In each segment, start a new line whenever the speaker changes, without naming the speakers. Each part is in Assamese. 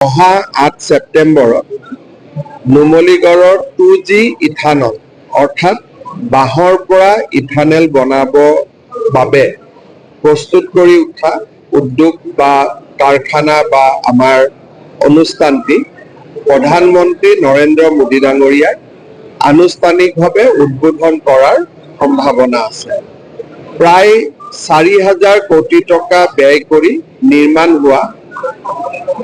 অহা 8 ছেপ্টেম্বৰত নুমলীগড়ৰ 2G ইথানল অৰ্থাৎ বাঁহৰ পৰা ইথানেল বনাব বাবে প্ৰস্তুত কৰি উঠা উদ্যোগ বা কাৰখানা বা আমাৰ অনুষ্ঠানটি প্ৰধানমন্ত্ৰী নৰেন্দ্ৰ মোদী ডাঙৰীয়াই আনুষ্ঠানিকভাৱে উদ্বোধন কৰাৰ সম্ভাৱনা আছে। প্ৰায় 4,000 কোটি টকা ব্যয় কৰি নিৰ্মাণ হোৱা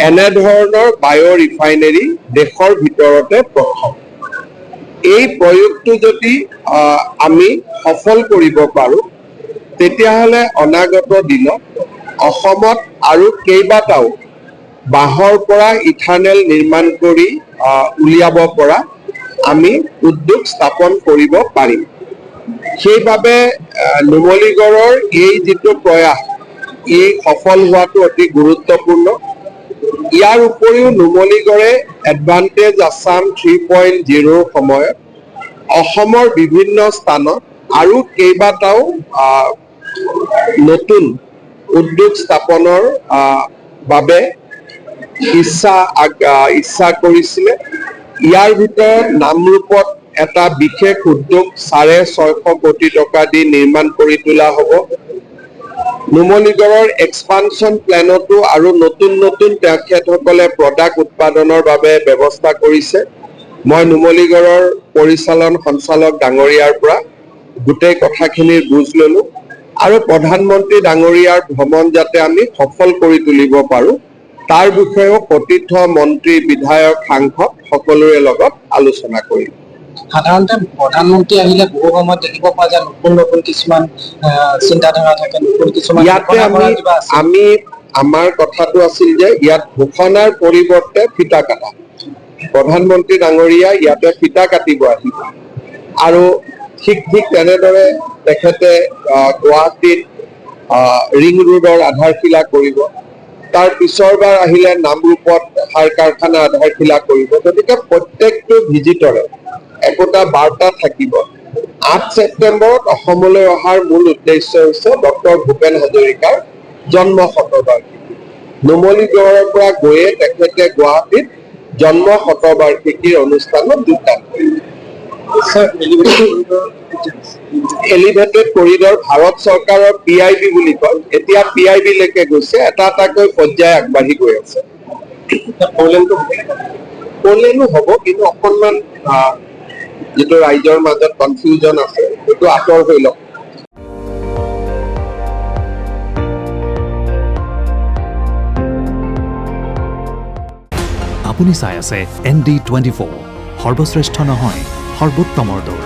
এনেধৰণৰ বায়' ৰিফাইনেৰী দেশৰ ভিতৰতে প্ৰথম। এই প্ৰয়োগটো যদি আমি সফল কৰিব পাৰোঁ, তেতিয়াহ'লে অনাগত দিনত অসমত আৰু কেইবাটাও বাঁহৰ পৰা ইথানেল নিৰ্মাণ কৰি উলিয়াব পৰা আমি উদ্যোগ স্থাপন কৰিব পাৰিম। সেইবাবে নুমলীগড়ৰ এই যিটো প্ৰয়াস, ই সফল হোৱাটো অতি গুৰুত্বপূৰ্ণ। ইয়াৰ উপৰিও নুমলীগড়ে এডভান্টেজ আছাম 3.0 সময়ত অসমৰ বিভিন্ন স্থানত আৰু কেইবাটাও নতুন উদ্যোগ স্থাপনৰ বাবে ইচ্ছা কৰিছিলে। ইয়াৰ ভিতৰত নামৰূপত এটা বিশেষ উদ্যোগ 650 কোটি টকা দি নিৰ্মাণ কৰি তোলা হ'ব। নুমলীগড়ৰ এক্সপানশ্যন প্লেনতো আৰু নতুন নতুন তেখেতসকলে প্ৰডাক্ট উৎপাদনৰ বাবে ব্যৱস্থা কৰিছে। মই নুমলীগড়ৰ পৰিচালন সঞ্চালক ডাঙৰীয়াৰ পৰা গোটেই কথাখিনিৰ বুজ ল'লো আৰু প্ৰধানমন্ত্ৰী ডাঙৰীয়াৰ ভ্ৰমণ যাতে আমি সফল কৰি তুলিব পাৰোঁ, তাৰ বিষয়েও সতীৰ্থ মন্ত্ৰী, বিধায়ক, সাংসদ সকলোৰে লগত আলোচনা কৰিম।
সাধাৰণতে প্ৰধানমন্ত্ৰী আহিলে বহু সময়ত দেখিব পোৱা যায় নতুন নতুন কিছুমান চিন্তাধাৰা থাকে, নতুন কিছুমান
ইয়াতে আমি আমাৰ কথাটো আছিল যে ইয়াত ঘোষণাৰ পৰিৱৰ্তে ফিতা কাটা। প্ৰধানমন্ত্ৰী ডাঙৰীয়া ইয়াতে ফিতা কাটিব আহিব আৰু ঠিক তেনেদৰে তেখেতে গুৱাহাটীত ৰিং ৰোডৰ আধাৰশিলা কৰিব। তাৰ পিছৰবাৰ আহিলে নামৰূপত সাৰ কাৰখানা আধাৰশিলা কৰিব। গতিকে প্ৰত্যেকটো ভিজিটৰে একোটা বাৰ্তা থাকিব। 8 ছেপ্টেম্বৰত অসমলৈ অহাৰ মূল উদ্দেশ্য হৈছে ডক্টৰ ভূপেন হাজৰিকাৰ জন্ম শতবাৰ্ষিকী। নুমলীগড়ৰ পৰা গৈয়ে তেখেতে গুৱাহাটীত জন্ম শতবাৰ্ষিকীৰ অনুষ্ঠানত যোগদান কৰিব। এলিভেটেড কৰিডৰ ভাৰত চৰকাৰৰ PIB বুলি কয়, এতিয়া PIB লৈকে গৈছে, এটা এটাকৈ পৰ্যায় আগবাঢ়ি গৈ আছে। ফ'ৰলেনো হ'ব, কিন্তু অকণমান যিটো ৰাইজৰ মাজত কনফিউজন আছে সেইটো আঁতৰ হৈ লওক।
আপুনি চাই আছে ND24, সৰ্বশ্ৰেষ্ঠ নহয় সৰ্বোত্তমৰ দৌৰ।